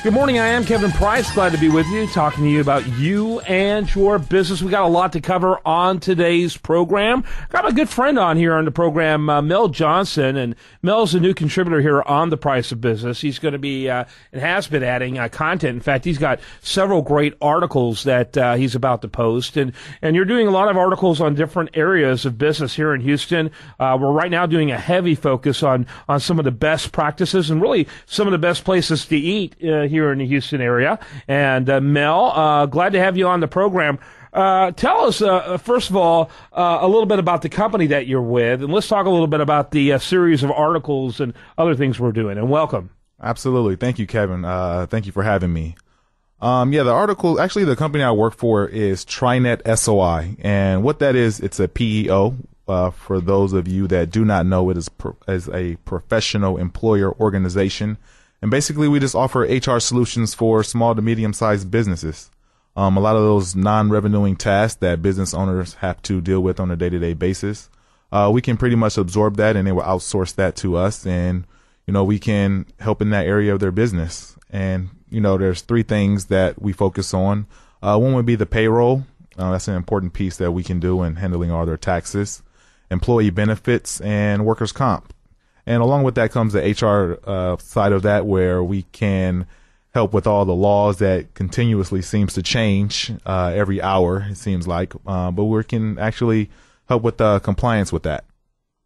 Good morning, I am Kevin Price. Glad to be with you, talking to you about you and your business. We got a lot to cover on today's program. Got a good friend on here on the program, Mel Johnson, and Mel's a new contributor here on The Price of Business. He's going to be, and has been adding content. In fact, he's got several great articles that he's about to post, and you're doing a lot of articles on different areas of business here in Houston. We're right now doing a heavy focus on some of the best practices and really some of the best places to eat here in the Houston area. And Mel, glad to have you on the program. Tell us, first of all, a little bit about the company that you're with, and let's talk a little bit about the series of articles and other things we're doing. And welcome. Absolutely. Thank you, Kevin. Thank you for having me. The article, actually, the company I work for is TriNet SOI. And what that is, it's a PEO. For those of you that do not know, it is as a professional employer organization. And basically, we just offer HR solutions for small to medium-sized businesses. A lot of those non-revenuing tasks that business owners have to deal with on a day-to-day basis, we can pretty much absorb that, and they will outsource that to us. And, we can help in that area of their business. And, there's three things that we focus on. One would be the payroll. That's an important piece that we can do in handling all their taxes, employee benefits, and workers' comp. And along with that comes the HR side of that, where we can help with all the laws that continuously seems to change every hour, it seems like. But we can actually help with compliance with that.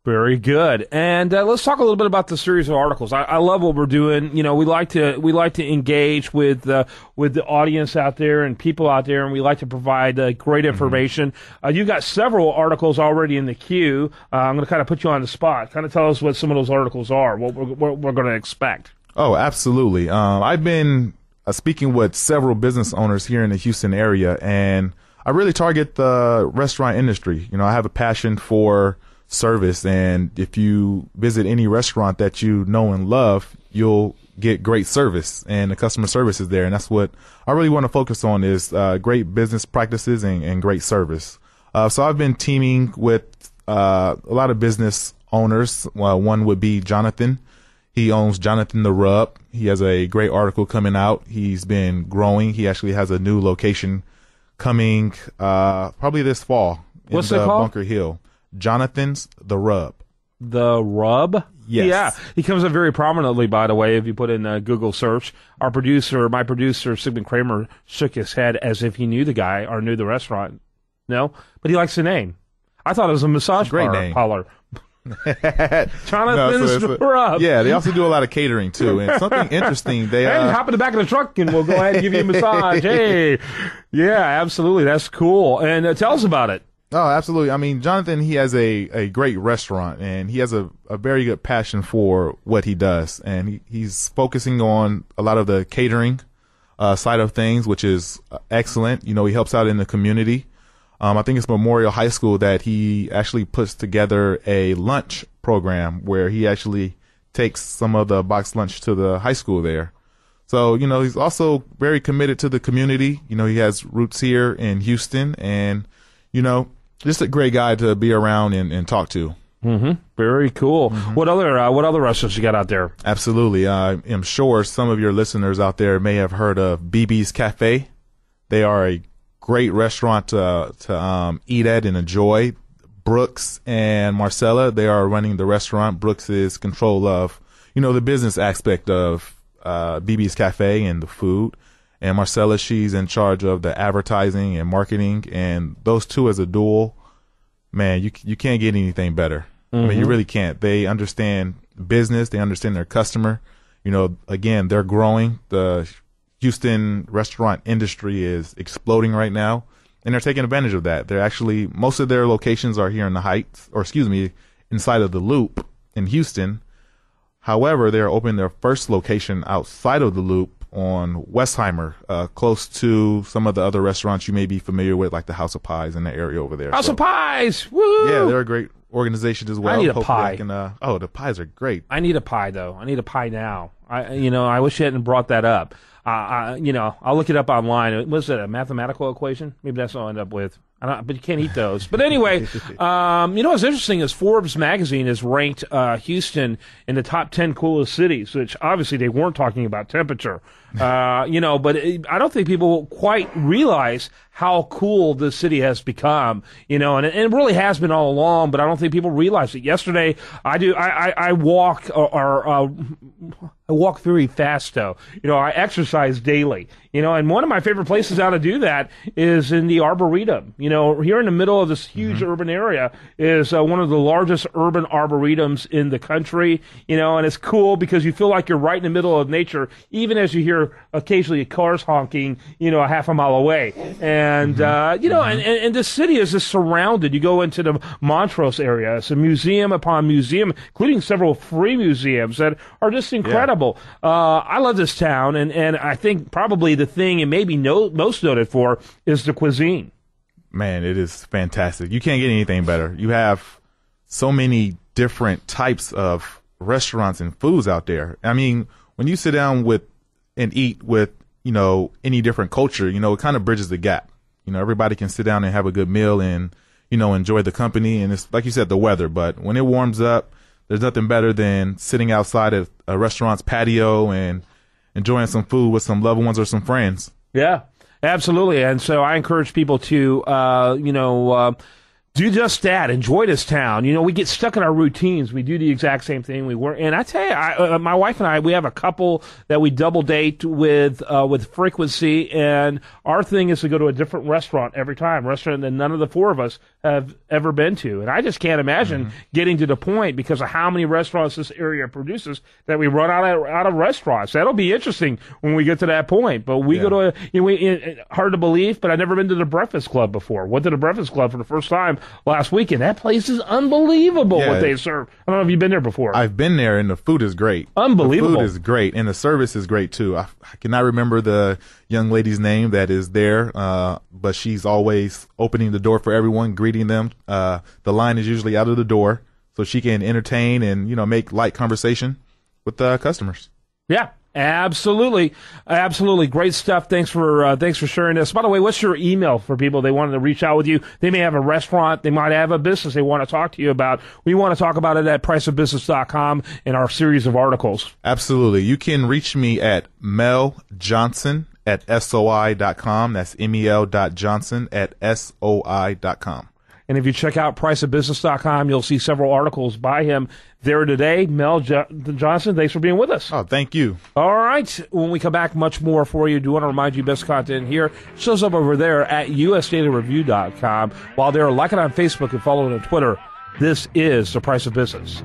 Very good. And let's talk a little bit about the series of articles. I love what we're doing. We like to engage with the audience out there and people out there, and we like to provide great information. You've got several articles already in the queue. I'm going to kind of put you on the spot. Kind of tell us what some of those articles are, what we're going to expect. Oh, absolutely. I've been speaking with several business owners here in the Houston area, and I really target the restaurant industry. I have a passion for service, and if you visit any restaurant that you know and love, you'll get great service, and the customer service is there. And that's what I really want to focus on, is great business practices and great service. So I've been teaming with a lot of business owners. One would be Jonathan. He owns Jonathan the Rub. He has a great article coming out. He's been growing. He actually has a new location coming probably this fall. What's it called? Bunker Hill. Jonathan's The Rub. The Rub? Yes. Yeah. He comes up very prominently, by the way, if you put in Google search. My producer, Sigmund Kramer, shook his head as if he knew the guy or knew the restaurant. No? But he likes the name. I thought it was a massage parlor. Jonathan's The Rub. Yeah, they also do a lot of catering, too. And something interesting, they... Hey, hop in the back of the truck and we'll go ahead and give you a massage. Hey. Yeah, absolutely. That's cool. And tell us about it. Oh, absolutely. I mean, Jonathan, he has a great restaurant, and he has a very good passion for what he does. And he's focusing on a lot of the catering side of things, which is excellent. He helps out in the community. I think it's Memorial High School that he actually puts together a lunch program where he actually takes some of the box lunch to the high school there. So, he's also very committed to the community. He has roots here in Houston, and, just a great guy to be around and talk to. Very cool. What other restaurants you got out there? Absolutely. I'm sure some of your listeners out there may have heard of BB's Cafe. They are a great restaurant to eat at and enjoy. Brooks and Marcella, they are running the restaurant. Brooks is control of, the business aspect of BB's Cafe and the food. And Marcella, she's in charge of the advertising and marketing. And those two as a duo, man, you can't get anything better. I mean, you really can't. They understand business. They understand their customer. Again, they're growing. The Houston restaurant industry is exploding right now, and they're taking advantage of that. They're actually, most of their locations are here in the Heights, inside of the Loop in Houston. However, they're opening their first location outside of the Loop on Westheimer, close to some of the other restaurants you may be familiar with, like the House of Pies in the area over there. House of Pies! Woo! Yeah, they're a great organization as well. I need a pie. The pies are great. I need a pie, though. I need a pie now. I wish you hadn't brought that up. I'll look it up online. Was it a mathematical equation? Maybe that's what I'll end up with. But you can't eat those. But anyway, what's interesting is Forbes magazine has ranked Houston in the top 10 coolest cities, which obviously they weren't talking about temperature. But I don't think people quite realize how cool this city has become, and it really has been all along, but I don't think people realize it. Yesterday, I walk I walk very fast, though. I exercise daily, and one of my favorite places out to do that is in the Arboretum. Here in the middle of this huge urban area is one of the largest urban arboretums in the country, and it's cool because you feel like you're right in the middle of nature, even as you hear occasionally cars honking, a half a mile away. And, and the city is just surrounded. You go into the Montrose area. It's a museum upon museum, including several free museums that are just incredible. Yeah. I love this town, and I think probably the thing it may be most noted for is the cuisine. Man, it is fantastic. You can't get anything better. You have so many different types of restaurants and foods out there. I mean, when you sit down and eat with, any different culture, it kind of bridges the gap. Everybody can sit down and have a good meal and, enjoy the company. And it's like you said, the weather. But when it warms up, there's nothing better than sitting outside of a restaurant's patio and enjoying some food with some loved ones or some friends. Yeah, absolutely. And so I encourage people to, do just that. Enjoy this town. We get stuck in our routines. We do the exact same thing. And I tell you, my wife and I, we have a couple that we double date with frequency. And our thing is to go to a different restaurant every time, restaurant that none of the four of us have ever been to. And I just can't imagine getting to the point because of how many restaurants this area produces that we run out of restaurants. That'll be interesting when we get to that point. But we go to hard to believe, but I've never been to the Breakfast Club before. Went to the Breakfast Club for the first time last weekend. That place is unbelievable what they serve. I don't know if you've been there before. I've been there, and the food is great. Unbelievable. The food is great, and the service is great, too. I cannot remember the young lady's name that is there, but she's always opening the door for everyone, greeting them. The line is usually out of the door, so she can entertain and, make light conversation with the customers. Yeah. Absolutely. Great stuff. Thanks for sharing this. By the way, what's your email for people they wanted to reach out with you? They may have a restaurant. They might have a business they want to talk to you about. We want to talk about it at priceofbusiness.com in our series of articles. Absolutely. You can reach me at meljohnson at SOI.com. That's MEL.Johnson at SOI.com. And if you check out priceofbusiness.com, you'll see several articles by him there today. Mel Johnson, thanks for being with us. Oh, thank you. All right. When we come back, much more for you. Do want to remind you, best content here shows up over there at usdatareview.com. While there, like it on Facebook and follow it on Twitter. This is The Price of Business.